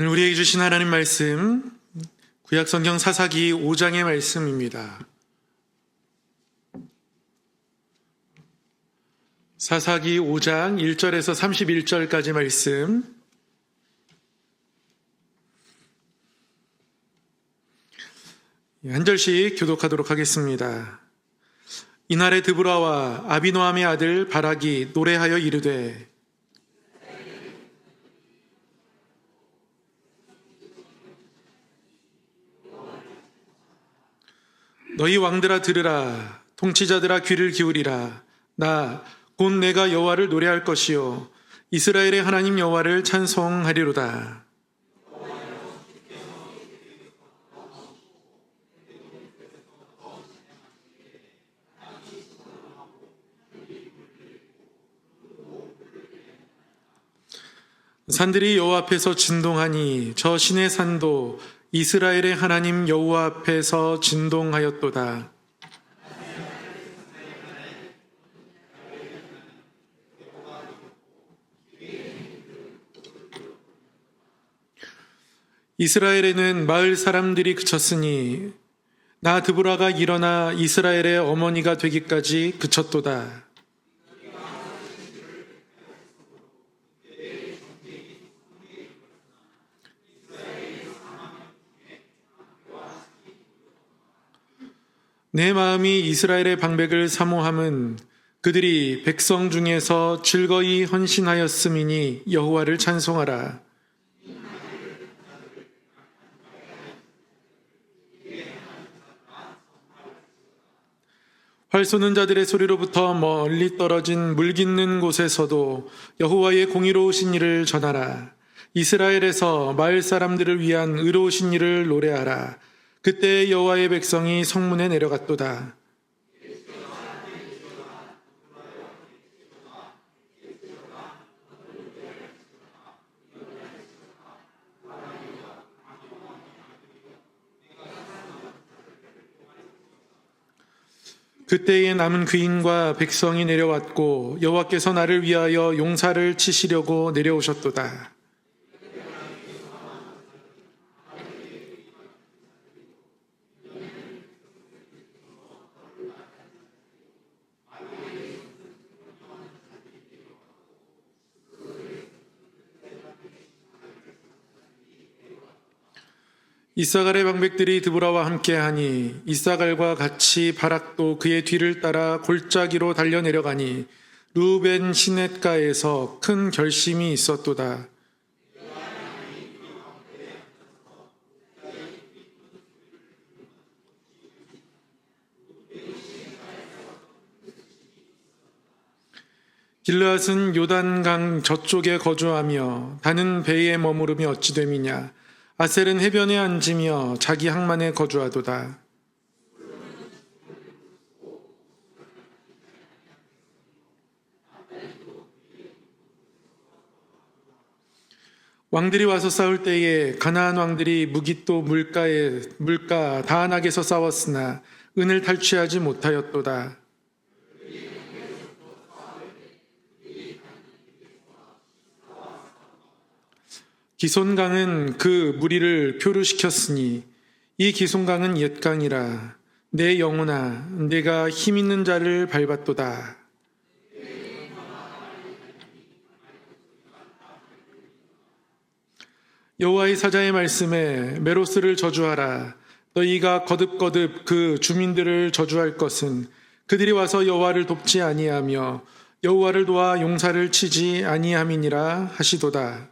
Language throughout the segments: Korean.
오늘 우리에게 주신 하나님 말씀, 구약성경 사사기 5장의 말씀입니다. 사사기 5장 1절에서 31절까지 말씀, 한 절씩 교독하도록 하겠습니다. 이날에 드보라와 아비노함의 아들 바락이 노래하여 이르되 너희 왕들아 들으라, 통치자들아 귀를 기울이라. 나 곧 내가 여호와를 노래할 것이요 이스라엘의 하나님 여호와를 찬송하리로다. 산들이 여호와 앞에서 진동하니 저 신의 산도 이스라엘의 하나님 여호와 앞에서 진동하였도다. 이스라엘에는 마을 사람들이 그쳤으니 나 드보라가 일어나 이스라엘의 어머니가 되기까지 그쳤도다. 내 마음이 이스라엘의 방백을 사모함은 그들이 백성 중에서 즐거이 헌신하였음이니 여호와를 찬송하라. 활 쏘는 자들의 소리로부터 멀리 떨어진 물 깃는 곳에서도 여호와의 공의로우신 일을 전하라. 이스라엘에서 마을 사람들을 위한 의로우신 일을 노래하라. 그때 여호와의 백성이 성문에 내려갔도다. 그때에 남은 귀인과 백성이 내려왔고 여호와께서 나를 위하여 용사를 치시려고 내려오셨도다. 이사갈의 방백들이 드보라와 함께하니 이사갈과 같이 바락도 그의 뒤를 따라 골짜기로 달려 내려가니 루벤 시냇가에서 큰 결심이 있었도다. 길르앗은 요단강 저쪽에 거주하며 다는 배에 머무름이 어찌 됨이냐. 아셀은 해변에 앉으며 자기 항만에 거주하도다. 왕들이 와서 싸울 때에 가나안 왕들이 무깃도 물가 다한악에서 싸웠으나 은을 탈취하지 못하였도다. 기손강은 그 무리를 표류시켰으니 이 기손강은 옛강이라. 내 영혼아 내가 힘 있는 자를 밟았도다. 여호와의 사자의 말씀에 메로스를 저주하라. 너희가 거듭거듭 그 주민들을 저주할 것은 그들이 와서 여호와를 돕지 아니하며 여호와를 도와 용사를 치지 아니함이니라 하시도다.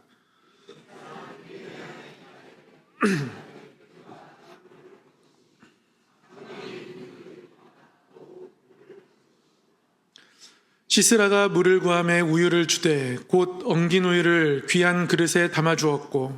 시스라가 물을 구하매 우유를 주되 곧 엉긴 우유를 귀한 그릇에 담아 주었고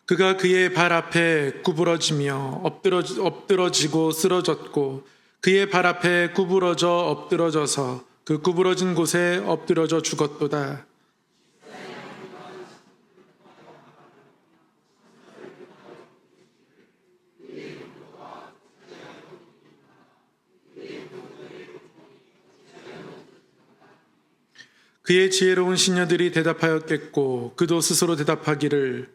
그가 그의 발 앞에 구부러지며 엎드러지고 쓰러졌고 그의 발 앞에 구부러져 엎드러져서 그 구부러진 곳에 엎드러져 죽었도다. 그의 지혜로운 시녀들이 대답하였겠고 그도 스스로 대답하기를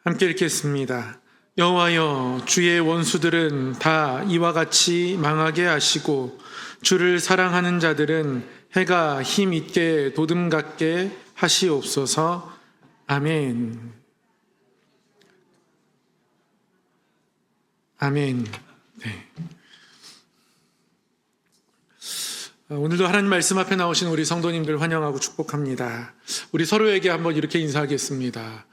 함께 읽겠습니다. 여호와여, 주의 원수들은 다 이와 같이 망하게 하시고 주를 사랑하는 자들은 해가 힘 있게 도둠 같게 하시옵소서. 아멘. 아멘. 네. 오늘도 하나님 말씀 앞에 나오신 우리 성도님들 환영하고 축복합니다. 우리 서로에게 한번 이렇게 인사하겠습니다.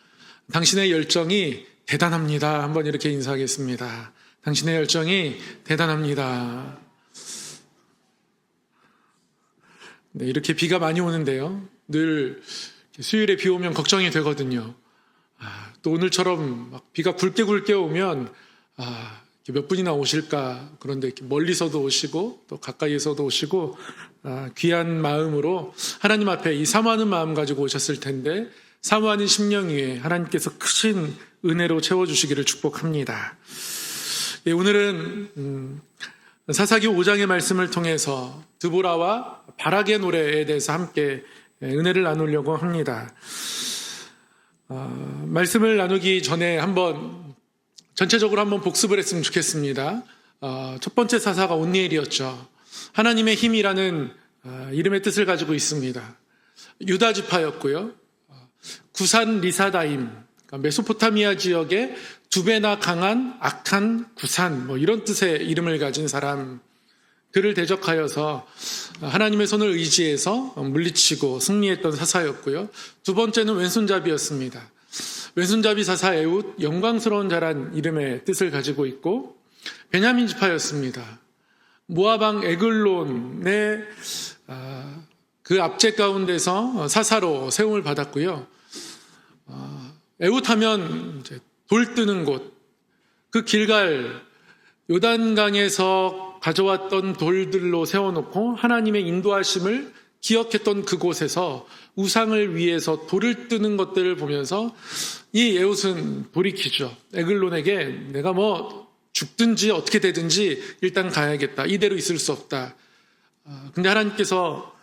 당신의 열정이 대단합니다. 한번 이렇게 인사하겠습니다. 당신의 열정이 대단합니다. 네, 이렇게 비가 많이 오는데요. 늘 수요일에 비 오면 걱정이 되거든요. 또 오늘처럼 막 비가 굵게 오면 몇 분이나 오실까. 그런데 이렇게 멀리서도 오시고 또 가까이에서도 오시고 귀한 마음으로 하나님 앞에 이 사모하는 마음 가지고 오셨을 텐데 사모하는 심령 위에 하나님께서 크신 은혜로 채워주시기를 축복합니다. 예, 오늘은 사사기 5장의 말씀을 통해서 드보라와 바락의 노래에 대해서 함께 은혜를 나누려고 합니다. 말씀을 나누기 전에 전체적으로 한번 복습을 했으면 좋겠습니다. 첫 번째 사사가 온니엘이었죠. 하나님의 힘이라는 이름의 뜻을 가지고 있습니다. 유다 지파였고요. 구산 리사다임, 그러니까 메소포타미아 지역의 두 배나 강한 악한 구산, 이런 뜻의 이름을 가진 사람, 그를 대적하여서 하나님의 손을 의지해서 물리치고 승리했던 사사였고요. 두 번째는 왼손잡이였습니다. 왼손잡이 사사 에훗, 영광스러운 자란 이름의 뜻을 가지고 있고 베냐민 지파였습니다. 모압왕 에글론의 그 압제 가운데서 사사로 세움을 받았고요. 에훗하면 돌 뜨는 곳, 그 길갈 요단강에서 가져왔던 돌들로 세워놓고 하나님의 인도하심을 기억했던 그곳에서 우상을 위해서 돌을 뜨는 것들을 보면서 이 에훗은 돌이키죠. 에글론에게 내가 죽든지 어떻게 되든지 일단 가야겠다. 이대로 있을 수 없다. 근데 하나님께서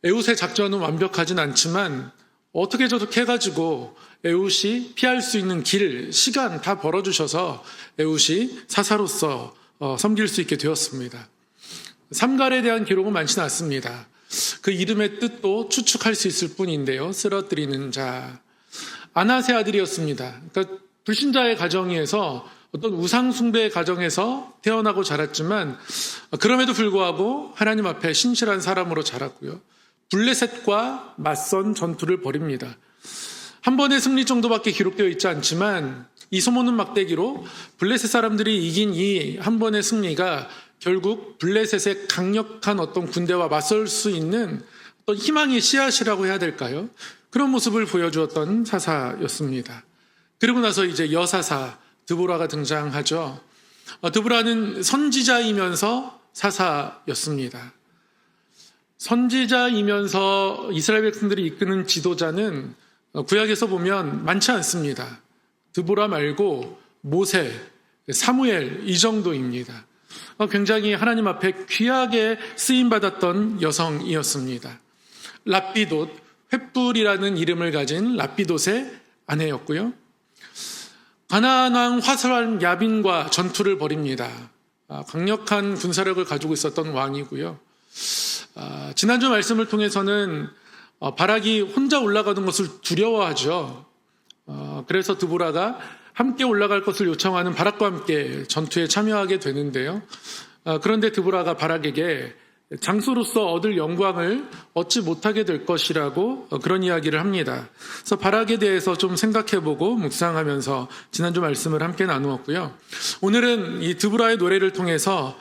에훗의 작전은 완벽하진 않지만 어떻게 저렇게 해가지고 에훗이 피할 수 있는 길, 시간 다 벌어주셔서 에훗이 사사로서 섬길 수 있게 되었습니다. 삼갈에 대한 기록은 많지는 않습니다. 그 이름의 뜻도 추측할 수 있을 뿐인데요. 쓰러뜨리는 자. 아낫의 아들이었습니다. 그러니까 불신자의 가정에서 어떤 우상숭배의 가정에서 태어나고 자랐지만 그럼에도 불구하고 하나님 앞에 신실한 사람으로 자랐고요. 블레셋과 맞선 전투를 벌입니다. 한 번의 승리 정도밖에 기록되어 있지 않지만 이 소문은 막대기로 블레셋 사람들이 이긴 이 한 번의 승리가 결국 블레셋의 강력한 어떤 군대와 맞설 수 있는 어떤 희망의 씨앗이라고 해야 될까요? 그런 모습을 보여주었던 사사였습니다. 그리고 나서 이제 여사사 드보라가 등장하죠. 드보라는 선지자이면서 사사였습니다. 선지자이면서 이스라엘 백성들이 이끄는 지도자는 구약에서 보면 많지 않습니다. 드보라 말고 모세, 사무엘 이 정도입니다. 굉장히 하나님 앞에 귀하게 쓰임받았던 여성이었습니다. 랍비돗, 횃불이라는 이름을 가진 랍비돗의 아내였고요. 가나안 왕 화살 야빈과 전투를 벌입니다. 강력한 군사력을 가지고 있었던 왕이고요. 지난주 말씀을 통해서는 바락이 혼자 올라가는 것을 두려워하죠. 그래서 드보라가 함께 올라갈 것을 요청하는 바락과 함께 전투에 참여하게 되는데요. 그런데 드보라가 바락에게 장수로서 얻을 영광을 얻지 못하게 될 것이라고 그런 이야기를 합니다. 그래서 바락에 대해서 좀 생각해보고 묵상하면서 지난주 말씀을 함께 나누었고요. 오늘은 이 드보라의 노래를 통해서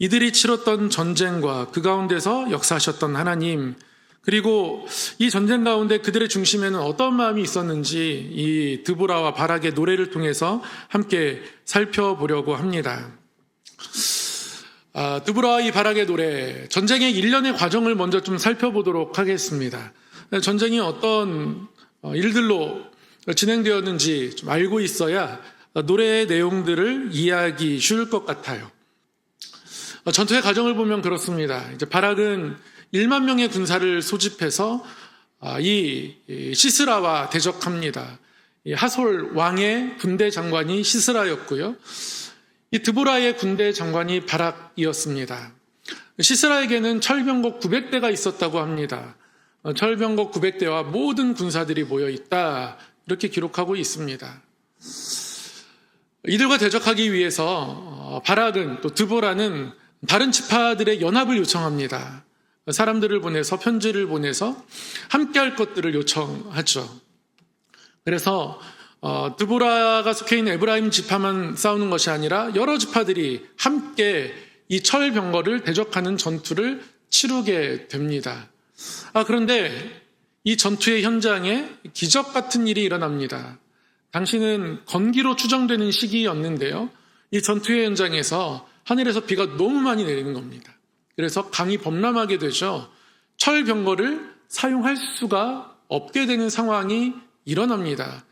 이들이 치렀던 전쟁과 그 가운데서 역사하셨던 하나님, 그리고 이 전쟁 가운데 그들의 중심에는 어떤 마음이 있었는지 이 드보라와 바락의 노래를 통해서 함께 살펴보려고 합니다. 드보라와 이 바락의 노래, 전쟁의 일련의 과정을 먼저 좀 살펴보도록 하겠습니다. 전쟁이 어떤 일들로 진행되었는지 좀 알고 있어야 노래의 내용들을 이해하기 쉬울 것 같아요. 전투의 과정을 보면 그렇습니다. 이제 바락은 1만 명의 군사를 소집해서 이 시스라와 대적합니다. 이 하솔 왕의 군대 장관이 시스라였고요. 이 드보라의 군대 장관이 바락이었습니다. 시스라에게는 철병거 900대가 있었다고 합니다. 철병거 900대와 모든 군사들이 모여 있다, 이렇게 기록하고 있습니다. 이들과 대적하기 위해서 바락은, 또 드보라는 다른 지파들의 연합을 요청합니다. 사람들을 보내서, 편지를 보내서 함께할 것들을 요청하죠. 그래서 드보라가 속해 있는 에브라임 지파만 싸우는 것이 아니라 여러 지파들이 함께 이 철병거를 대적하는 전투를 치르게 됩니다. 그런데 이 전투의 현장에 기적 같은 일이 일어납니다. 당시는 건기로 추정되는 시기였는데요. 이 전투의 현장에서 하늘에서 비가 너무 많이 내리는 겁니다. 그래서 강이 범람하게 되죠. 철병거를 사용할 수가 없게 되는 상황이 일어납니다.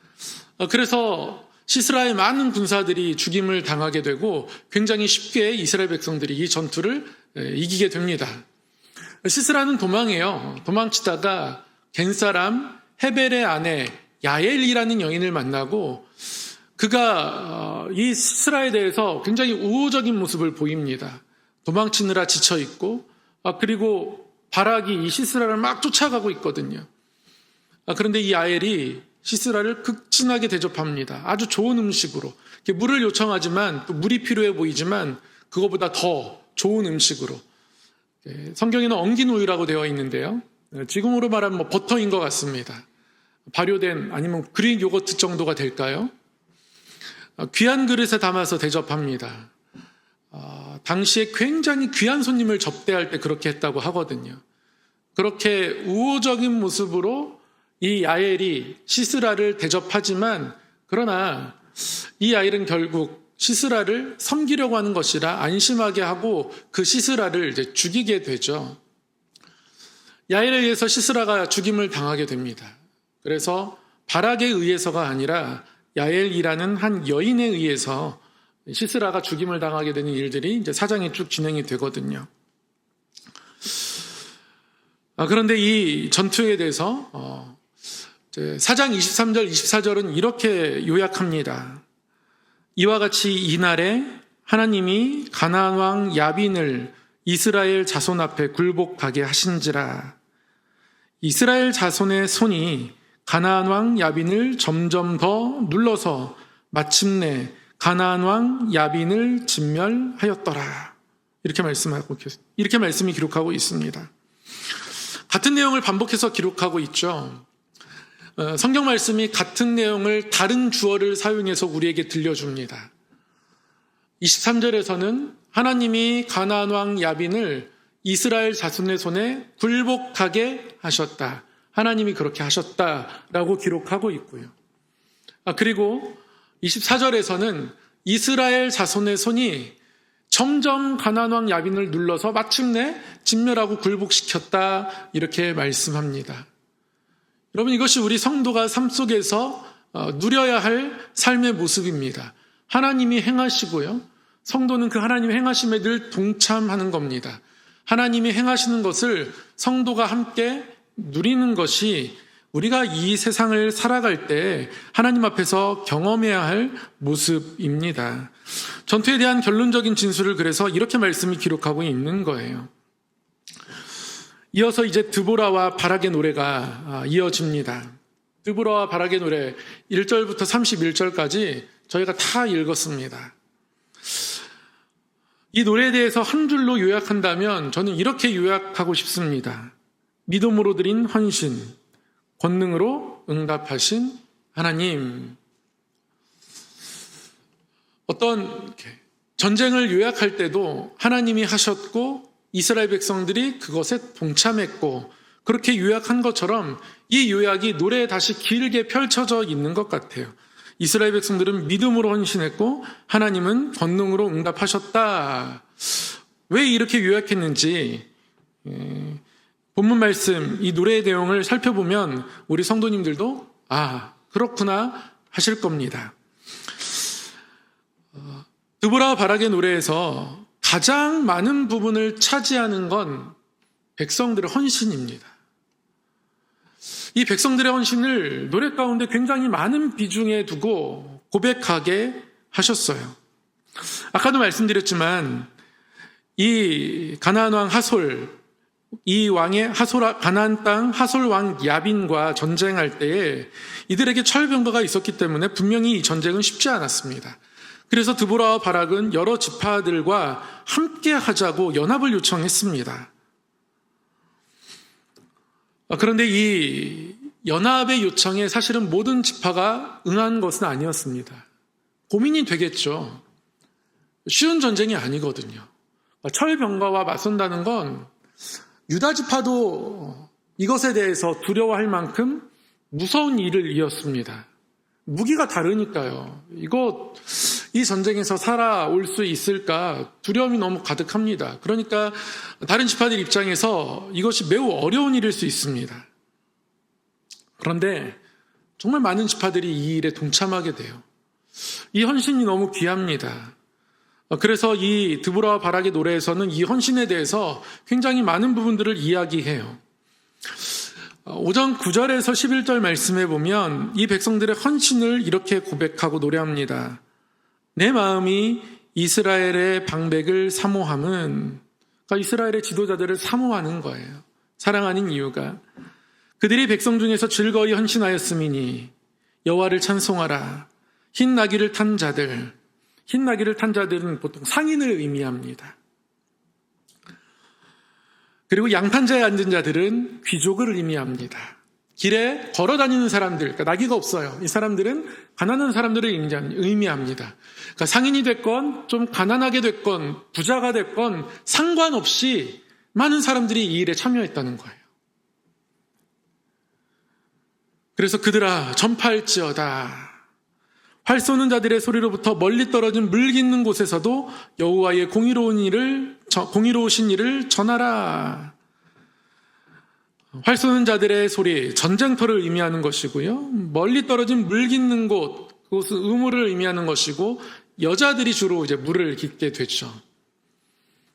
그래서 시스라의 많은 군사들이 죽임을 당하게 되고 굉장히 쉽게 이스라엘 백성들이 이 전투를 이기게 됩니다. 시스라는 도망해요. 도망치다가 겐사람 헤벨의 아내 야엘이라는 여인을 만나고 그가 이 시스라에 대해서 굉장히 우호적인 모습을 보입니다. 도망치느라 지쳐있고, 그리고 바락이 이 시스라를 막 쫓아가고 있거든요. 그런데 이 야엘이 시스라를 극진하게 대접합니다. 아주 좋은 음식으로. 물을 요청하지만, 또 물이 필요해 보이지만 그거보다 더 좋은 음식으로. 성경에는 엉긴 우유라고 되어 있는데요. 지금으로 말하면 버터인 것 같습니다. 발효된, 아니면 그릭 요거트 정도가 될까요? 귀한 그릇에 담아서 대접합니다. 당시에 굉장히 귀한 손님을 접대할 때 그렇게 했다고 하거든요. 그렇게 우호적인 모습으로 이 야엘이 시스라를 대접하지만, 그러나 이 야엘은 결국 시스라를 섬기려고 하는 것이라 안심하게 하고 그 시스라를 이제 죽이게 되죠. 야엘에 의해서 시스라가 죽임을 당하게 됩니다. 그래서 바락에 의해서가 아니라 야엘이라는 한 여인에 의해서 시스라가 죽임을 당하게 되는 일들이 이제 사장이 쭉 진행이 되거든요. 그런데 이 전투에 대해서 사장 23절, 24절은 이렇게 요약합니다. 이와 같이 이날에 하나님이 가나안 왕 야빈을 이스라엘 자손 앞에 굴복하게 하신지라. 이스라엘 자손의 손이 가나안 왕 야빈을 점점 더 눌러서 마침내 가나안 왕 야빈을 진멸하였더라. 이렇게 말씀이 기록하고 있습니다. 같은 내용을 반복해서 기록하고 있죠. 성경 말씀이 같은 내용을 다른 주어를 사용해서 우리에게 들려줍니다. 23절에서는 하나님이 가나안 왕 야빈을 이스라엘 자손의 손에 굴복하게 하셨다. 하나님이 그렇게 하셨다라고 기록하고 있고요. 그리고 24절에서는 이스라엘 자손의 손이 점점 가나안 왕 야빈을 눌러서 마침내 진멸하고 굴복시켰다, 이렇게 말씀합니다. 여러분, 이것이 우리 성도가 삶 속에서 누려야 할 삶의 모습입니다. 하나님이 행하시고요, 성도는 그 하나님의 행하심에 늘 동참하는 겁니다. 하나님이 행하시는 것을 성도가 함께 누리는 것이 우리가 이 세상을 살아갈 때 하나님 앞에서 경험해야 할 모습입니다. 전투에 대한 결론적인 진술을 그래서 이렇게 말씀이 기록하고 있는 거예요. 이어서 이제 드보라와 바락의 노래가 이어집니다. 드보라와 바락의 노래 1절부터 31절까지 저희가 다 읽었습니다. 이 노래에 대해서 한 줄로 요약한다면 저는 이렇게 요약하고 싶습니다. 믿음으로 드린 헌신, 권능으로 응답하신 하나님. 어떤 전쟁을 요약할 때도 하나님이 하셨고 이스라엘 백성들이 그것에 동참했고 그렇게 요약한 것처럼 이 요약이 노래에 다시 길게 펼쳐져 있는 것 같아요. 이스라엘 백성들은 믿음으로 헌신했고 하나님은 권능으로 응답하셨다. 왜 이렇게 요약했는지 본문 말씀, 이 노래의 내용을 살펴보면 우리 성도님들도 그렇구나 하실 겁니다. 드보라와 바락의 노래에서 가장 많은 부분을 차지하는 건 백성들의 헌신입니다. 이 백성들의 헌신을 노래 가운데 굉장히 많은 비중에 두고 고백하게 하셨어요. 아까도 말씀드렸지만 이 가나안 왕 하솔, 이 왕의 가나안 땅 하솔 왕 야빈과 전쟁할 때에 이들에게 철병거가 있었기 때문에 분명히 이 전쟁은 쉽지 않았습니다. 그래서 드보라와 바락은 여러 지파들과 함께 하자고 연합을 요청했습니다. 그런데 이 연합의 요청에 사실은 모든 지파가 응한 것은 아니었습니다. 고민이 되겠죠. 쉬운 전쟁이 아니거든요. 철병거와 맞선다는 건 유다 지파도 이것에 대해서 두려워할 만큼 무서운 일을 이었습니다. 무기가 다르니까요. 이 전쟁에서 살아올 수 있을까 두려움이 너무 가득합니다. 그러니까 다른 지파들 입장에서 이것이 매우 어려운 일일 수 있습니다. 그런데 정말 많은 지파들이 이 일에 동참하게 돼요. 이 헌신이 너무 귀합니다. 그래서 이 드보라와 바락의 노래에서는 이 헌신에 대해서 굉장히 많은 부분들을 이야기해요. 5장 9절에서 11절 말씀에 보면 이 백성들의 헌신을 이렇게 고백하고 노래합니다. 내 마음이 이스라엘의 방백을 사모함은, 그러니까 이스라엘의 지도자들을 사모하는 거예요. 사랑하는 이유가 그들이 백성 중에서 즐거이 헌신하였음이니 여호와를 찬송하라. 흰 나귀를 탄 자들은 보통 상인을 의미합니다. 그리고 양탄자에 앉은 자들은 귀족을 의미합니다. 길에 걸어다니는 사람들, 그러니까 나귀가 없어요. 이 사람들은 가난한 사람들을 의미합니다. 그러니까 상인이 됐건 좀 가난하게 됐건 부자가 됐건 상관없이 많은 사람들이 이 일에 참여했다는 거예요. 그래서 그들아 전파할지어다. 활 쏘는 자들의 소리로부터 멀리 떨어진 물 깃는 곳에서도 여호와의 공의로우신 일을 전하라. 활 쏘는 자들의 소리, 전쟁터를 의미하는 것이고요. 멀리 떨어진 물 깃는 곳, 그것은 의무를 의미하는 것이고 여자들이 주로 이제 물을 깃게 되죠.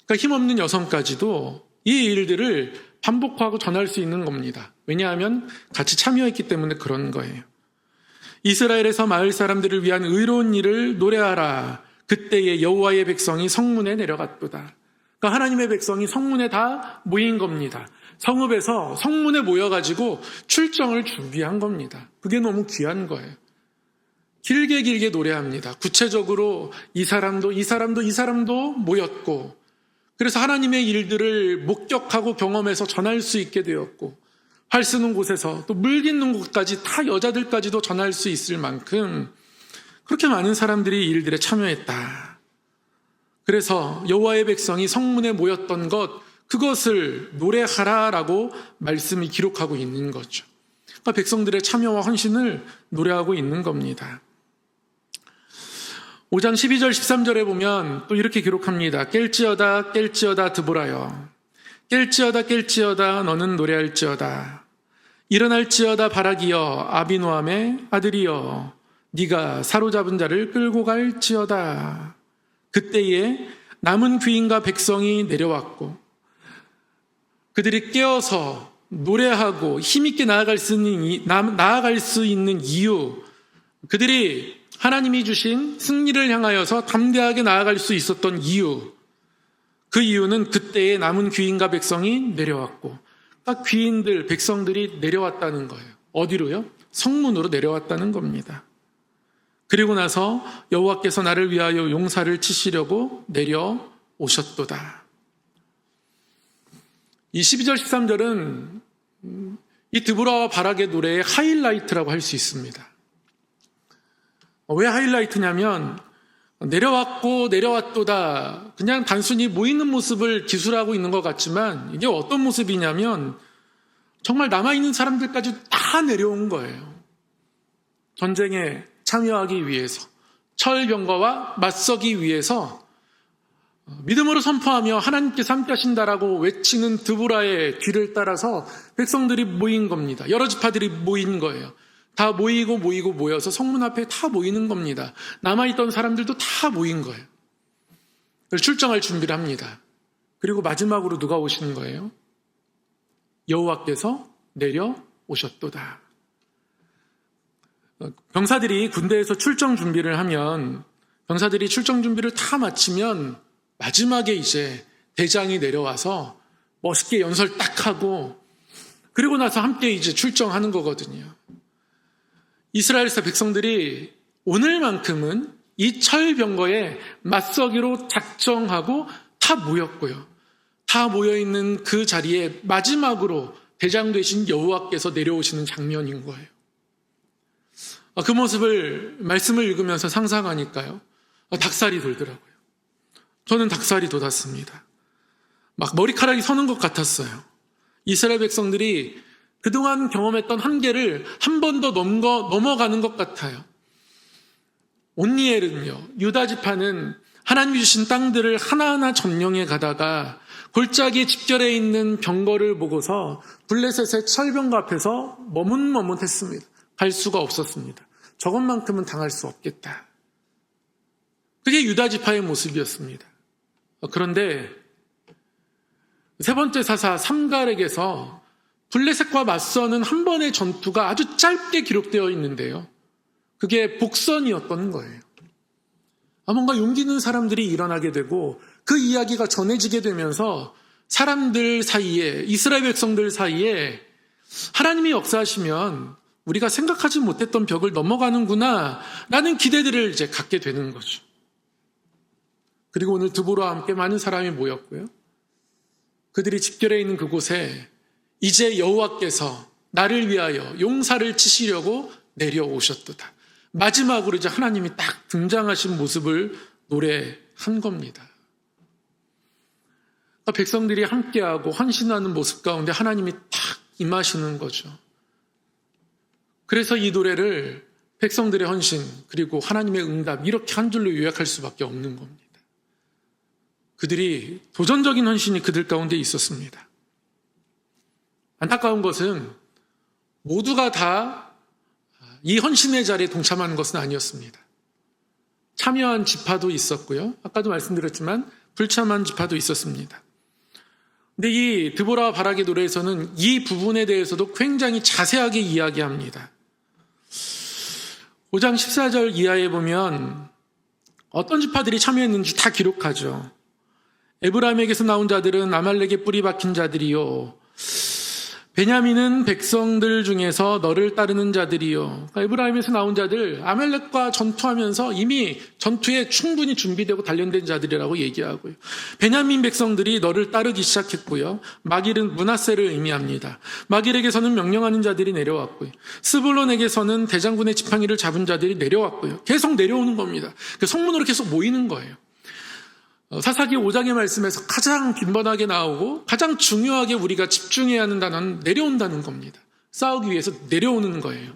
그러니까 힘없는 여성까지도 이 일들을 반복하고 전할 수 있는 겁니다. 왜냐하면 같이 참여했기 때문에 그런 거예요. 이스라엘에서 마을 사람들을 위한 의로운 일을 노래하라. 그때에 여호와의 백성이 성문에 내려갔도다. 그러니까 하나님의 백성이 성문에 다 모인 겁니다. 성읍에서 성문에 모여가지고 출정을 준비한 겁니다. 그게 너무 귀한 거예요. 길게 노래합니다. 구체적으로 이 사람도 모였고, 그래서 하나님의 일들을 목격하고 경험해서 전할 수 있게 되었고, 활 쓰는 곳에서 또 물 깃는 곳까지 다 여자들까지도 전할 수 있을 만큼 그렇게 많은 사람들이 이 일들에 참여했다. 그래서 여호와의 백성이 성문에 모였던 그것을 노래하라라고 말씀이 기록하고 있는 거죠. 그러니까 백성들의 참여와 헌신을 노래하고 있는 겁니다. 5장 12절 13절에 보면 또 이렇게 기록합니다. 깰지어다 드보라여. 깰지어다 너는 노래할지어다. 일어날지어다 바락이여 아비노함의 아들이여. 네가 사로잡은 자를 끌고 갈지어다. 그때에 남은 귀인과 백성이 내려왔고 그들이 깨어서 노래하고 힘있게 나아갈 수 있는 이유, 그들이 하나님이 주신 승리를 향하여서 담대하게 나아갈 수 있었던 이유, 그 이유는 그때에 남은 귀인과 백성이 내려왔고, 그러니까 귀인들, 백성들이 내려왔다는 거예요. 어디로요? 성문으로 내려왔다는 겁니다. 그리고 나서 여호와께서 나를 위하여 용사를 치시려고 내려오셨도다. 이 12절 13절은 이 드보라와 바락의 노래의 하이라이트라고 할 수 있습니다. 왜 하이라이트냐면 내려왔도다 그냥 단순히 모이는 모습을 기술하고 있는 것 같지만 이게 어떤 모습이냐면 정말 남아있는 사람들까지 다 내려온 거예요. 전쟁에 참여하기 위해서, 철병거와 맞서기 위해서 믿음으로 선포하며 하나님께서 함께 하신다라고 외치는 드보라의 뒤를 따라서 백성들이 모인 겁니다. 여러 지파들이 모인 거예요. 다 모여서 성문 앞에 다 모이는 겁니다. 남아있던 사람들도 다 모인 거예요. 출정할 준비를 합니다. 그리고 마지막으로 누가 오시는 거예요? 여호와께서 내려오셨도다. 병사들이 군대에서 출정 준비를 하면, 병사들이 출정 준비를 다 마치면 마지막에 이제 대장이 내려와서 멋있게 연설 딱 하고, 그리고 나서 함께 이제 출정하는 거거든요. 이스라엘에서 백성들이 오늘만큼은 이 철병거에 맞서기로 작정하고 다 모였고요. 다 모여있는 그 자리에 마지막으로 대장 되신 여호와께서 내려오시는 장면인 거예요. 그 모습을 말씀을 읽으면서 상상하니까요, 닭살이 돌더라고요. 저는 닭살이 돋았습니다. 막 머리카락이 서는 것 같았어요. 이스라엘 백성들이 그동안 경험했던 한계를 한 번 더 넘어가는 것 같아요. 온니엘은요, 유다 지파는 하나님이 주신 땅들을 하나하나 점령해 가다가 골짜기에 집결해 있는 병거를 보고서 블레셋의 철병거 앞에서 머뭇머뭇했습니다. 갈 수가 없었습니다. 저것만큼은 당할 수 없겠다. 그게 유다 지파의 모습이었습니다. 그런데 세 번째 사사 삼갈에게서 블레셋과 맞서는 한 번의 전투가 아주 짧게 기록되어 있는데요. 그게 복선이었던 거예요. 뭔가 용기 있는 사람들이 일어나게 되고 그 이야기가 전해지게 되면서 사람들 사이에, 이스라엘 백성들 사이에 하나님이 역사하시면 우리가 생각하지 못했던 벽을 넘어가는구나 라는 기대들을 이제 갖게 되는 거죠. 그리고 오늘 드보라와 함께 많은 사람이 모였고요. 그들이 집결해 있는 그곳에 이제 여호와께서 나를 위하여 용사를 치시려고 내려오셨도다. 마지막으로 이제 하나님이 딱 등장하신 모습을 노래한 겁니다. 백성들이 함께하고 헌신하는 모습 가운데 하나님이 딱 임하시는 거죠. 그래서 이 노래를 백성들의 헌신 그리고 하나님의 응답 이렇게 한 줄로 요약할 수밖에 없는 겁니다. 그들이 도전적인 헌신이 그들 가운데 있었습니다. 안타까운 것은 모두가 다 이 헌신의 자리에 동참하는 것은 아니었습니다. 참여한 지파도 있었고요. 아까도 말씀드렸지만 불참한 지파도 있었습니다. 근데 이 드보라와 바락의 노래에서는 이 부분에 대해서도 굉장히 자세하게 이야기합니다. 5장 14절 이하에 보면 어떤 지파들이 참여했는지 다 기록하죠. 에브라임에게서 나온 자들은 아말렉의 뿌리 박힌 자들이요, 베냐민은 백성들 중에서 너를 따르는 자들이요. 그러니까 에브라임에서 나온 자들, 아말렉과 전투하면서 이미 전투에 충분히 준비되고 단련된 자들이라고 얘기하고요. 베냐민 백성들이 너를 따르기 시작했고요. 마길은 므낫세를 의미합니다. 마길에게서는 명령하는 자들이 내려왔고요. 스불론에게서는 대장군의 지팡이를 잡은 자들이 내려왔고요. 계속 내려오는 겁니다. 그 성문으로 계속 모이는 거예요. 사사기 5장의 말씀에서 가장 빈번하게 나오고 가장 중요하게 우리가 집중해야 하는 단어는 내려온다는 겁니다. 싸우기 위해서 내려오는 거예요.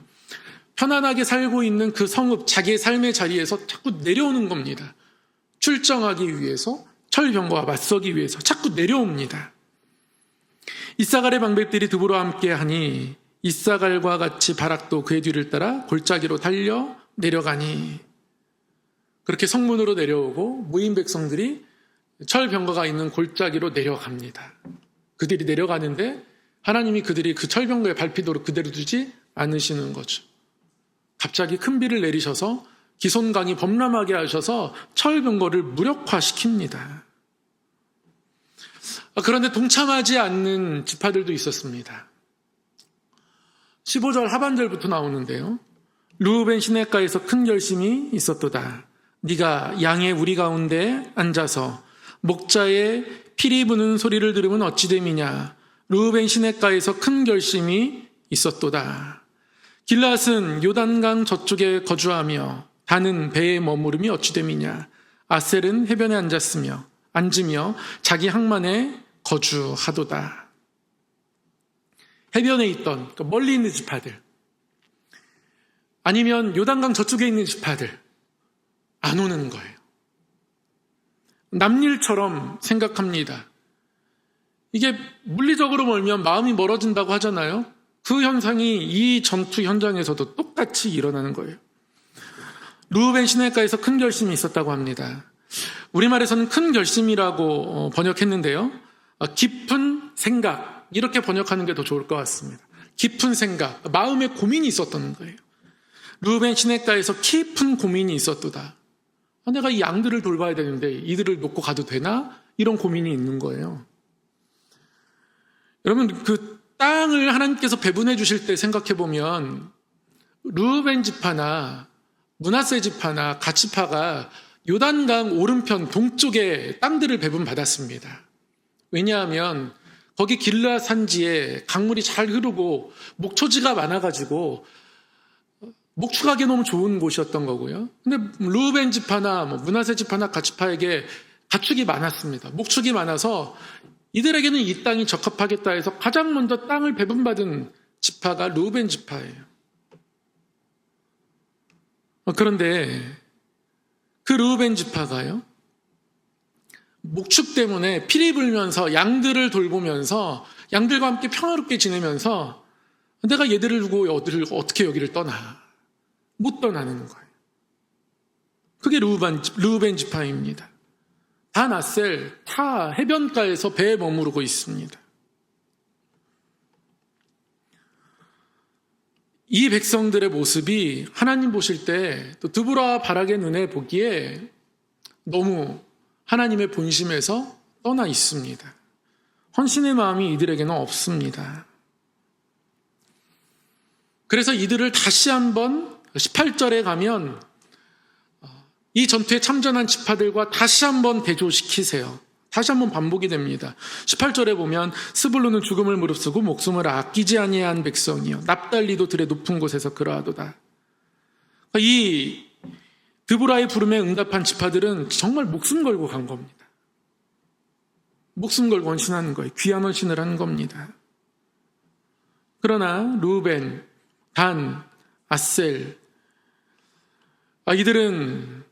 편안하게 살고 있는 그 성읍, 자기의 삶의 자리에서 자꾸 내려오는 겁니다. 출정하기 위해서, 철병거와 맞서기 위해서 자꾸 내려옵니다. 이사갈의 방백들이 드보라와 함께 하니 이사갈과 같이 바락도 그의 뒤를 따라 골짜기로 달려 내려가니, 그렇게 성문으로 내려오고 모인 백성들이 철병거가 있는 골짜기로 내려갑니다. 그들이 내려가는데 하나님이 그들이 그 철병거에 밟히도록 그대로 두지 않으시는 거죠. 갑자기 큰 비를 내리셔서 기손강이 범람하게 하셔서 철병거를 무력화시킵니다. 그런데 동참하지 않는 지파들도 있었습니다. 15절 하반절부터 나오는데요. 르우벤 시냇가에서 큰 결심이 있었도다. 네가 양의 우리 가운데 앉아서 목자의 피리 부는 소리를 들으면 어찌 됨이냐. 르우벤 시냇가에서 큰 결심이 있었도다. 길앗은 요단강 저쪽에 거주하며 단은 배에 머무름이 어찌 됨이냐. 아셀은 해변에 앉으며 자기 항만에 거주하도다. 해변에 있던, 그러니까 멀리 있는 지파들, 아니면 요단강 저쪽에 있는 지파들, 안 오는 거예요. 남일처럼 생각합니다. 이게 물리적으로 멀면 마음이 멀어진다고 하잖아요. 그 현상이 이 전투 현장에서도 똑같이 일어나는 거예요. 르우벤 시내가에서 큰 결심이 있었다고 합니다. 우리말에서는 큰 결심이라고 번역했는데요. 깊은 생각, 이렇게 번역하는 게 더 좋을 것 같습니다. 깊은 생각, 마음에 고민이 있었던 거예요. 르우벤 시내가에서 깊은 고민이 있었도다. 내가 이 양들을 돌봐야 되는데 이들을 놓고 가도 되나? 이런 고민이 있는 거예요. 여러분, 그 땅을 하나님께서 배분해 주실 때 생각해 보면 르우벤 지파나 므낫세 지파나 갓 지파가 요단강 오른편 동쪽에 땅들을 배분받았습니다. 왜냐하면 거기 길르앗 산지에 강물이 잘 흐르고 목초지가 많아가지고 목축하기 너무 좋은 곳이었던 거고요. 근데 르우벤 지파나 므낫세 지파나 갓 지파에게 가축이 많았습니다. 목축이 많아서 이들에게는 이 땅이 적합하겠다 해서 가장 먼저 땅을 배분받은 지파가 르우벤 지파예요. 그런데 그 르우벤 지파가요, 목축 때문에 피리 불면서 양들을 돌보면서 양들과 함께 평화롭게 지내면서 내가 얘들을 두고 어떻게 여기를 떠나? 못 떠나는 거예요. 그게 르우벤 지파입니다. 단 아셀, 타 해변가에서 배에 머무르고 있습니다. 이 백성들의 모습이 하나님 보실 때 또 드보라와 바락의 눈에 보기에 너무 하나님의 본심에서 떠나 있습니다. 헌신의 마음이 이들에게는 없습니다. 그래서 이들을 다시 한번 18절에 가면 이 전투에 참전한 지파들과 다시 한번 대조시키세요. 다시 한번 반복이 됩니다. 18절에 보면 스불론은 죽음을 무릅쓰고 목숨을 아끼지 아니한 백성이요 납달리도 들의 높은 곳에서 그러하도다. 이 드보라의 부름에 응답한 지파들은 정말 목숨 걸고 간 겁니다. 목숨 걸고 헌신하는 거예요. 귀한 헌신을 한 겁니다. 그러나 르우벤, 단, 아셀, 이들은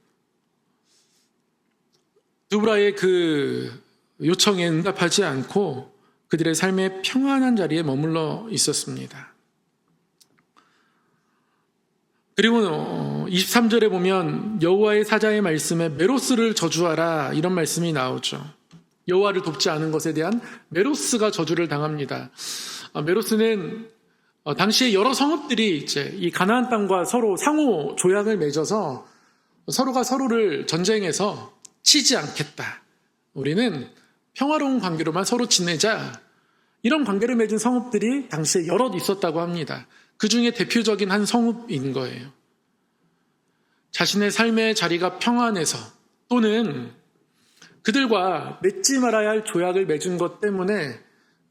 드보라의 그 요청에 응답하지 않고 그들의 삶의 평안한 자리에 머물러 있었습니다. 그리고 23절에 보면 여호와의 사자의 말씀에 메로스를 저주하라 이런 말씀이 나오죠. 여호와를 돕지 않은 것에 대한 메로스가 저주를 당합니다. 메로스는 당시에 여러 성읍들이 이제 이 가나안 땅과 서로 상호 조약을 맺어서 서로가 서로를 전쟁에서 치지 않겠다. 우리는 평화로운 관계로만 서로 지내자. 이런 관계를 맺은 성읍들이 당시에 여럿 있었다고 합니다. 그 중에 대표적인 한 성읍인 거예요. 자신의 삶의 자리가 평안해서 또는 그들과 맺지 말아야 할 조약을 맺은 것 때문에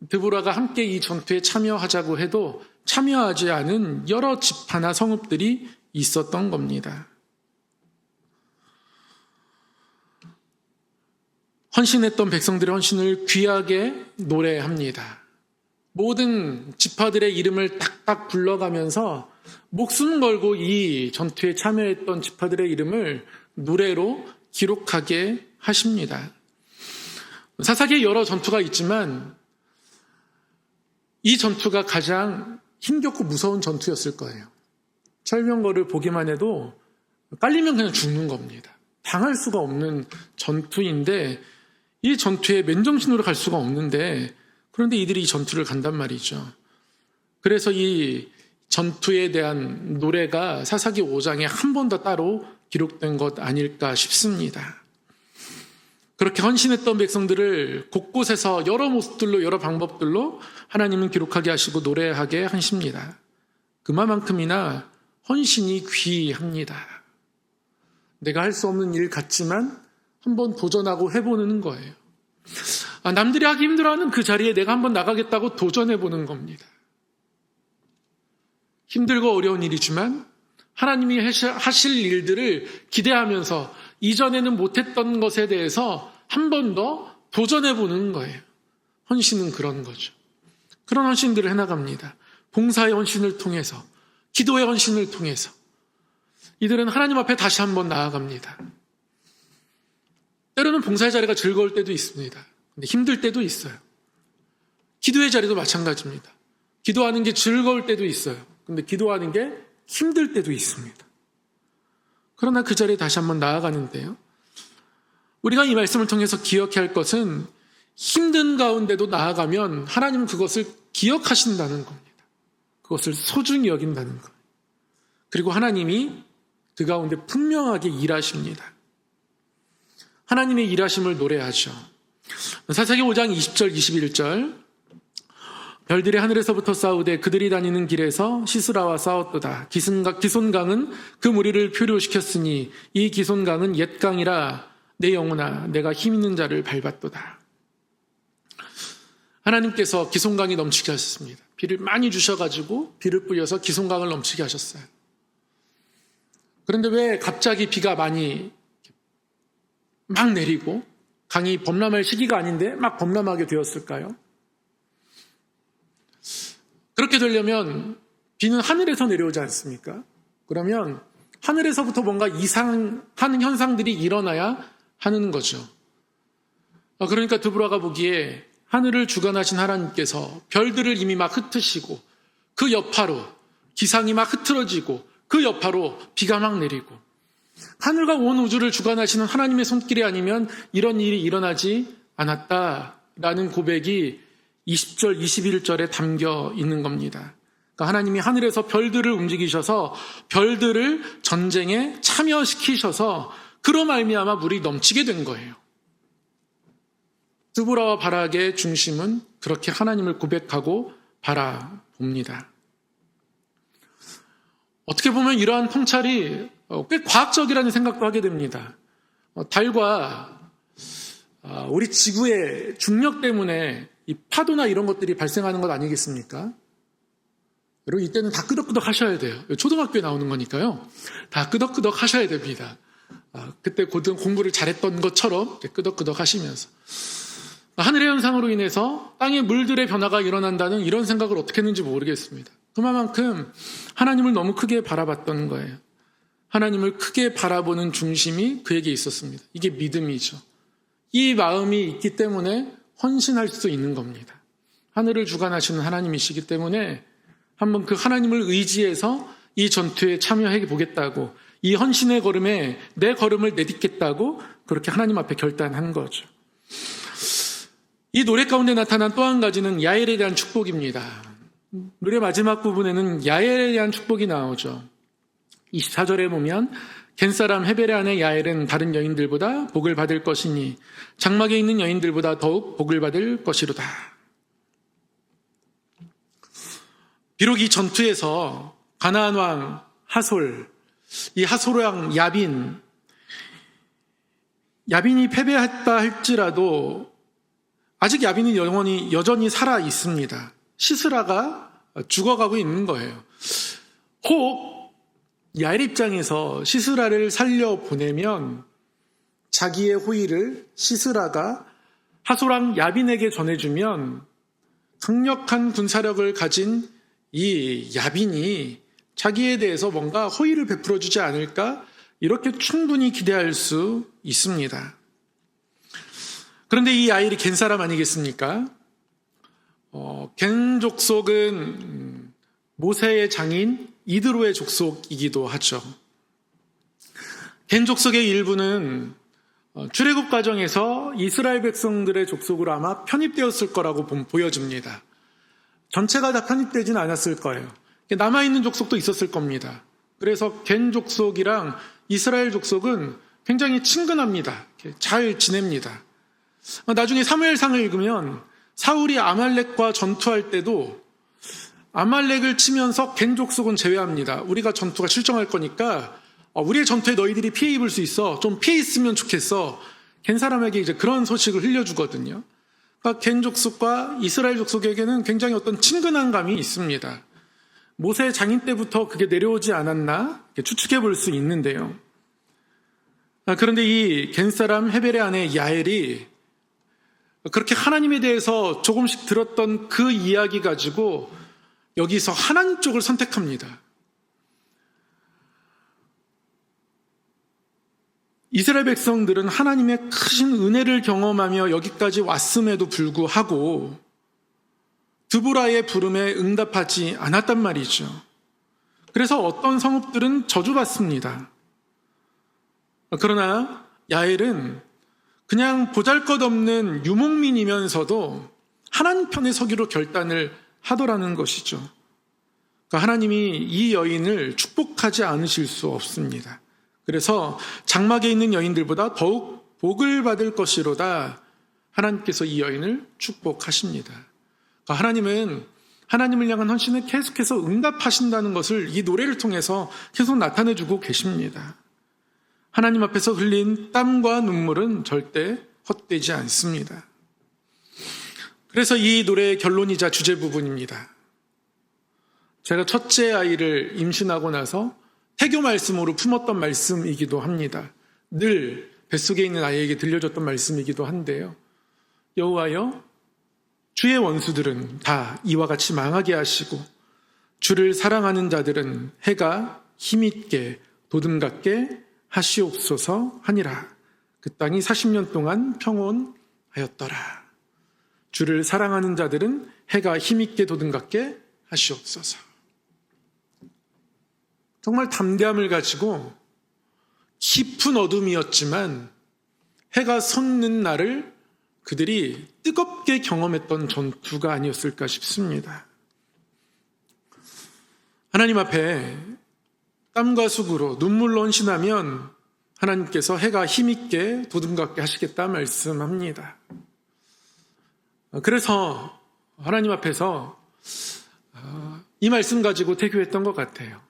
드보라가 함께 이 전투에 참여하자고 해도 참여하지 않은 여러 지파나 성읍들이 있었던 겁니다. 헌신했던 백성들의 헌신을 귀하게 노래합니다. 모든 지파들의 이름을 딱딱 불러가면서 목숨 걸고 이 전투에 참여했던 지파들의 이름을 노래로 기록하게 하십니다. 사사기에 여러 전투가 있지만 이 전투가 가장 힘겹고 무서운 전투였을 거예요. 철병거를 보기만 해도 깔리면 그냥 죽는 겁니다. 당할 수가 없는 전투인데 이 전투에 맨정신으로 갈 수가 없는데 그런데 이들이 이 전투를 간단 말이죠. 그래서 이 전투에 대한 노래가 사사기 5장에 한 번 더 따로 기록된 것 아닐까 싶습니다. 그렇게 헌신했던 백성들을 곳곳에서 여러 모습들로 여러 방법들로 하나님은 기록하게 하시고 노래하게 하십니다. 그만큼이나 헌신이 귀합니다. 내가 할 수 없는 일 같지만 한번 도전하고 해보는 거예요. 남들이 하기 힘들어하는 그 자리에 내가 한번 나가겠다고 도전해보는 겁니다. 힘들고 어려운 일이지만 하나님이 하실 일들을 기대하면서 이전에는 못했던 것에 대해서 한 번 더 도전해보는 거예요. 헌신은 그런 거죠. 그런 헌신들을 해나갑니다. 봉사의 헌신을 통해서, 기도의 헌신을 통해서 이들은 하나님 앞에 다시 한번 나아갑니다. 때로는 봉사의 자리가 즐거울 때도 있습니다. 근데 힘들 때도 있어요. 기도의 자리도 마찬가지입니다. 기도하는 게 즐거울 때도 있어요. 근데 기도하는 게 힘들 때도 있습니다. 그러나 그 자리에 다시 한번 나아가는데요. 우리가 이 말씀을 통해서 기억해야 할 것은 힘든 가운데도 나아가면 하나님은 그것을 기억하신다는 겁니다. 그것을 소중히 여긴다는 것. 그리고 하나님이 그 가운데 분명하게 일하십니다. 하나님의 일하심을 노래하죠. 사사기 5장 20절 21절 별들이 하늘에서부터 싸우되 그들이 다니는 길에서 시스라와 싸웠도다. 기손강은 그 무리를 표류시켰으니 이 기손강은 옛 강이라 내 영혼아 내가 힘 있는 자를 밟았도다. 하나님께서 기손강이 넘치게 하셨습니다. 비를 많이 주셔가지고 비를 뿌려서 기손강을 넘치게 하셨어요. 그런데 왜 갑자기 비가 많이 막 내리고 강이 범람할 시기가 아닌데 막 범람하게 되었을까요? 그렇게 되려면 비는 하늘에서 내려오지 않습니까? 그러면 하늘에서부터 뭔가 이상한 현상들이 일어나야 하는 거죠. 그러니까 드보라가 보기에 하늘을 주관하신 하나님께서 별들을 이미 막 흩으시고 그 여파로 기상이 막 흐트러지고 그 여파로 비가 막 내리고 하늘과 온 우주를 주관하시는 하나님의 손길이 아니면 이런 일이 일어나지 않았다라는 고백이 20절, 21절에 담겨 있는 겁니다. 그러니까 하나님이 하늘에서 별들을 움직이셔서 별들을 전쟁에 참여시키셔서 그로 말미암아 물이 넘치게 된 거예요. 드보라와 바락의 중심은 그렇게 하나님을 고백하고 바라봅니다. 어떻게 보면 이러한 통찰이 꽤 과학적이라는 생각도 하게 됩니다. 달과 우리 지구의 중력 때문에 이 파도나 이런 것들이 발생하는 것 아니겠습니까? 여러분 이때는 다 끄덕끄덕 하셔야 돼요. 초등학교에 나오는 거니까요. 다 끄덕끄덕 하셔야 됩니다. 그때 고등 공부를 잘했던 것처럼 끄덕끄덕 하시면서 하늘의 현상으로 인해서 땅의 물들의 변화가 일어난다는 이런 생각을 어떻게 했는지 모르겠습니다. 그만큼 하나님을 너무 크게 바라봤던 거예요. 하나님을 크게 바라보는 중심이 그에게 있었습니다. 이게 믿음이죠. 이 마음이 있기 때문에 헌신할 수 있는 겁니다. 하늘을 주관하시는 하나님이시기 때문에 한번 그 하나님을 의지해서 이 전투에 참여해 보겠다고, 이 헌신의 걸음에 내 걸음을 내딛겠다고 그렇게 하나님 앞에 결단한 거죠. 이 노래 가운데 나타난 또 한 가지는 야엘에 대한 축복입니다. 노래 마지막 부분에는 야엘에 대한 축복이 나오죠. 24절에 보면 겐사람 헤벨의 아내 야엘은 다른 여인들보다 복을 받을 것이니 장막에 있는 여인들보다 더욱 복을 받을 것이로다. 비록 이 전투에서 가나안 왕 하솔, 이 하솔 왕 야빈이 패배했다 할지라도 아직 야빈이 여전히 살아 있습니다. 시스라가 죽어가고 있는 거예요. 혹 야엘 입장에서 시스라를 살려보내면 자기의 호의를 시스라가 하솔왕 야빈에게 전해주면 강력한 군사력을 가진 이 야빈이 자기에 대해서 뭔가 호의를 베풀어주지 않을까, 이렇게 충분히 기대할 수 있습니다. 그런데 이 야엘이 겐 사람 아니겠습니까? 겐 족속은 모세의 장인 이드로의 족속이기도 하죠. 겐 족속의 일부는 출애굽 과정에서 이스라엘 백성들의 족속으로 아마 편입되었을 거라고 보여집니다. 전체가 다 편입되지는 않았을 거예요. 남아있는 족속도 있었을 겁니다. 그래서 겐 족속이랑 이스라엘 족속은 굉장히 친근합니다. 잘 지냅니다. 나중에 사무엘상을 읽으면 사울이 아말렉과 전투할 때도 아말렉을 치면서 겐 족속은 제외합니다. 우리가 전투가 실정할 거니까 우리의 전투에 너희들이 피해 입을 수 있어. 좀 피해 있으면 좋겠어. 겐 사람에게 이제 그런 소식을 흘려주거든요. 그러니까 겐 족속과 이스라엘 족속에게는 굉장히 어떤 친근한 감이 있습니다. 모세 장인 때부터 그게 내려오지 않았나 추측해 볼 수 있는데요. 그런데 이 겐 사람 헤벨의 아내 야엘이 그렇게 하나님에 대해서 조금씩 들었던 그 이야기 가지고 여기서 하나님 쪽을 선택합니다. 이스라엘 백성들은 하나님의 크신 은혜를 경험하며 여기까지 왔음에도 불구하고 드보라의 부름에 응답하지 않았단 말이죠. 그래서 어떤 성읍들은 저주받습니다. 그러나 야엘은 그냥 보잘것없는 유목민이면서도 하나님 편에 서기로 결단을 하더라는 것이죠. 그러니까 하나님이 이 여인을 축복하지 않으실 수 없습니다. 그래서 장막에 있는 여인들보다 더욱 복을 받을 것이로다 하나님께서 이 여인을 축복하십니다. 그러니까 하나님은 하나님을 향한 헌신을 계속해서 응답하신다는 것을 이 노래를 통해서 계속 나타내주고 계십니다. 하나님 앞에서 흘린 땀과 눈물은 절대 헛되지 않습니다. 그래서 이 노래의 결론이자 주제 부분입니다. 제가 첫째 아이를 임신하고 나서 태교 말씀으로 품었던 말씀이기도 합니다. 늘 뱃속에 있는 아이에게 들려줬던 말씀이기도 한데요. 여호와여, 주의 원수들은 다 이와 같이 망하게 하시고 주를 사랑하는 자들은 해가 힘있게 도둠 같게 하시옵소서 하니라. 그 땅이 40년 동안 평온하였더라. 주를 사랑하는 자들은 해가 힘있게 도둠 같게 하시옵소서. 정말 담대함을 가지고 깊은 어둠이었지만 해가 솟는 날을 그들이 뜨겁게 경험했던 전투가 아니었을까 싶습니다. 하나님 앞에 땀과 수고로 눈물로 헌신하면 하나님께서 해가 힘있게 도둠 같게 하시겠다 말씀합니다. 그래서 하나님 앞에서 이 말씀 가지고 태교했던 것 같아요.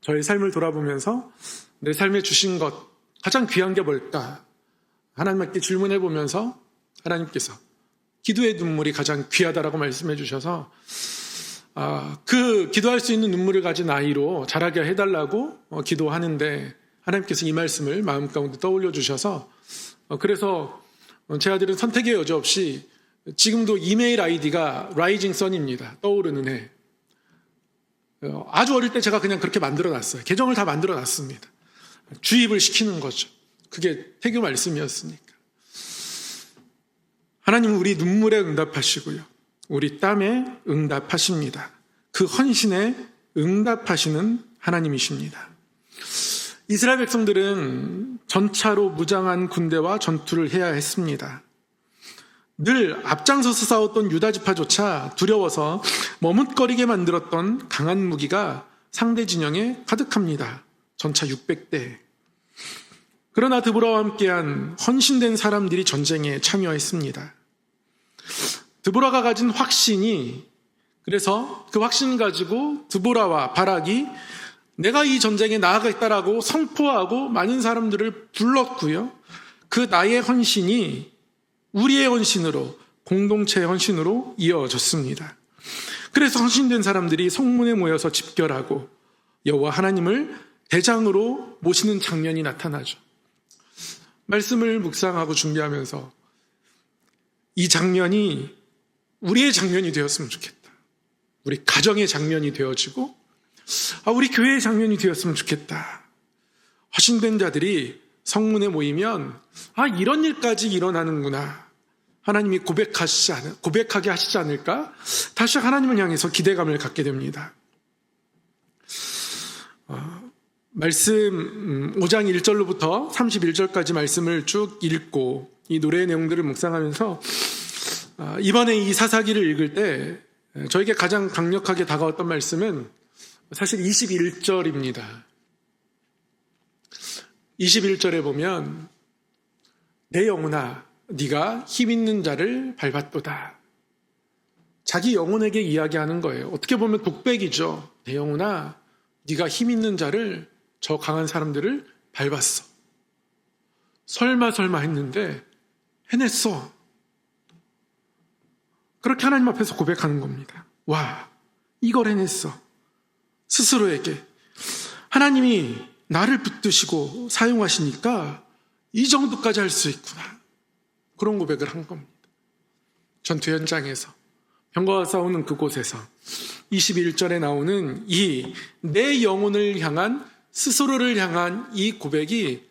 저의 삶을 돌아보면서 내 삶에 주신 것 가장 귀한 게 뭘까? 하나님께 질문해 보면서 하나님께서 기도의 눈물이 가장 귀하다라고 말씀해 주셔서 그 기도할 수 있는 눈물을 가진 아이로 자라게 해달라고 기도하는데 하나님께서 이 말씀을 마음 가운데 떠올려 주셔서 그래서 제 아들은 선택의 여지 없이 지금도 이메일 아이디가 라이징 선입니다. 떠오르는 해. 아주 어릴 때 제가 그냥 그렇게 만들어놨어요. 계정을 다 만들어놨습니다. 주입을 시키는 거죠. 그게 태교 말씀이었으니까. 하나님은 우리 눈물에 응답하시고요. 우리 땀에 응답하십니다. 그 헌신에 응답하시는 하나님이십니다. 이스라엘 백성들은 전차로 무장한 군대와 전투를 해야 했습니다. 늘 앞장서서 싸웠던 유다 지파조차 두려워서 머뭇거리게 만들었던 강한 무기가 상대 진영에 가득합니다. 전차 600대. 그러나 드보라와 함께한 헌신된 사람들이 전쟁에 참여했습니다. 드보라가 가진 확신이, 그래서 그 확신 가지고 드보라와 바락이 내가 이 전쟁에 나아가겠다라고 선포하고 많은 사람들을 불렀고요. 그 나의 헌신이 우리의 헌신으로, 공동체의 헌신으로 이어졌습니다. 그래서 헌신된 사람들이 성문에 모여서 집결하고 여호와 하나님을 대장으로 모시는 장면이 나타나죠. 말씀을 묵상하고 준비하면서 이 장면이 우리의 장면이 되었으면 좋겠다. 우리 가정의 장면이 되어지고 우리 교회의 장면이 되었으면 좋겠다. 헌신된 자들이 성문에 모이면 이런 일까지 일어나는구나. 하나님이 고백하게 하시지 않을까? 다시 하나님을 향해서 기대감을 갖게 됩니다. 말씀 5장 1절로부터 31절까지 말씀을 쭉 읽고 이 노래의 내용들을 묵상하면서 이번에 이 사사기를 읽을 때 저에게 가장 강력하게 다가왔던 말씀은 사실 21절입니다. 21절에 보면 내 영혼아 네가 힘 있는 자를 밟았도다. 자기 영혼에게 이야기하는 거예요. 어떻게 보면 독백이죠. 내 영혼아 네가 힘 있는 자를, 저 강한 사람들을 밟았어. 설마 했는데 해냈어. 그렇게 하나님 앞에서 고백하는 겁니다. 와, 이걸 해냈어. 스스로에게. 하나님이 나를 붙드시고 사용하시니까 이 정도까지 할 수 있구나. 그런 고백을 한 겁니다. 전투 현장에서, 병거와 싸우는 그곳에서 21절에 나오는 이 내 영혼을 향한, 스스로를 향한 이 고백이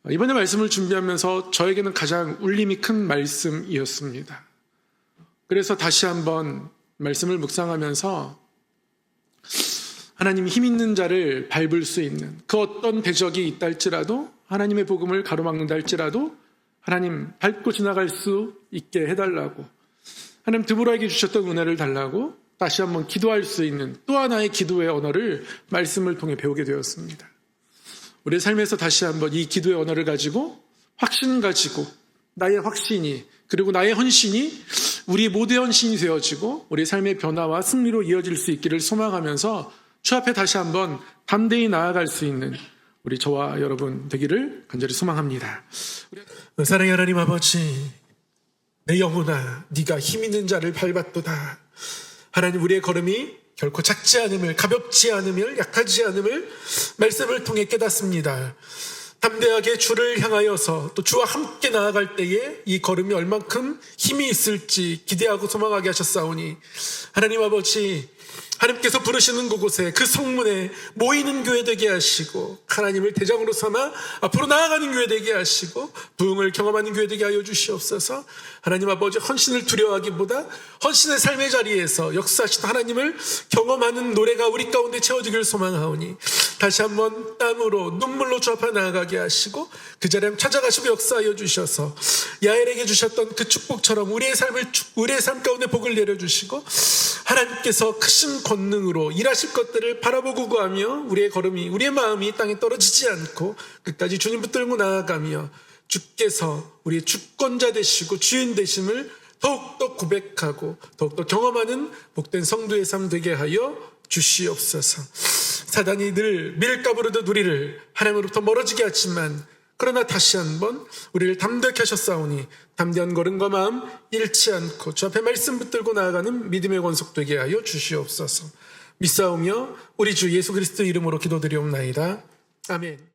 이번에 말씀을 준비하면서 저에게는 가장 울림이 큰 말씀이었습니다. 그래서 다시 한번 말씀을 묵상하면서 하나님, 힘 있는 자를 밟을 수 있는 그 어떤 대적이 있다 할지라도, 하나님의 복음을 가로막는다 할지라도 하나님 밟고 지나갈 수 있게 해달라고, 하나님 드보라에게 주셨던 은혜를 달라고 다시 한번 기도할 수 있는 또 하나의 기도의 언어를 말씀을 통해 배우게 되었습니다. 우리의 삶에서 다시 한번 이 기도의 언어를 가지고, 확신 가지고, 나의 확신이, 그리고 나의 헌신이 우리 모두의 헌신이 되어지고 우리의 삶의 변화와 승리로 이어질 수 있기를 소망하면서 주 앞에 다시 한번 담대히 나아갈 수 있는 우리 저와 여러분 되기를 간절히 소망합니다. 사랑의 하나님 아버지, 내 영혼아, 네가 힘 있는 자를 밟았도다. 하나님, 우리의 걸음이 결코 작지 않음을, 가볍지 않음을, 약하지 않음을 말씀을 통해 깨닫습니다. 담대하게 주를 향하여서 또 주와 함께 나아갈 때에 이 걸음이 얼만큼 힘이 있을지 기대하고 소망하게 하셨사오니, 하나님 아버지, 하나님께서 부르시는 그곳에, 그 성문에 모이는 교회 되게 하시고, 하나님을 대장으로 삼아 앞으로 나아가는 교회 되게 하시고, 부흥을 경험하는 교회 되게 하여 주시옵소서. 하나님 아버지, 헌신을 두려워하기보다 헌신의 삶의 자리에서 역사하신 하나님을 경험하는 노래가 우리 가운데 채워지기를 소망하오니, 다시 한번 땀으로 눈물로 주 앞에 나아가게 하시고 그 자리에 찾아가시고 역사하여 주셔서 야엘에게 주셨던 그 축복처럼 우리의 삶 가운데 복을 내려주시고, 하나님께서 크신 권능으로 일하실 것들을 바라보고 구하며 우리의 걸음이, 우리의 마음이 땅에 떨어지지 않고 끝까지 주님 붙들고 나아가며 주께서 우리의 주권자 되시고 주인 되심을 더욱더 고백하고 더욱더 경험하는 복된 성도의 삶 되게 하여 주시옵소서. 사단이 늘 밀가부르듯 우리를 하나님으로부터 멀어지게 하지만, 그러나 다시 한번 우리를 담대하게 하셨사오니 담대한 걸음과 마음 잃지 않고 주 앞에 말씀 붙들고 나아가는 믿음의 권속 되게 하여 주시옵소서. 믿사오며 우리 주 예수 그리스도 이름으로 기도드리옵나이다. 아멘.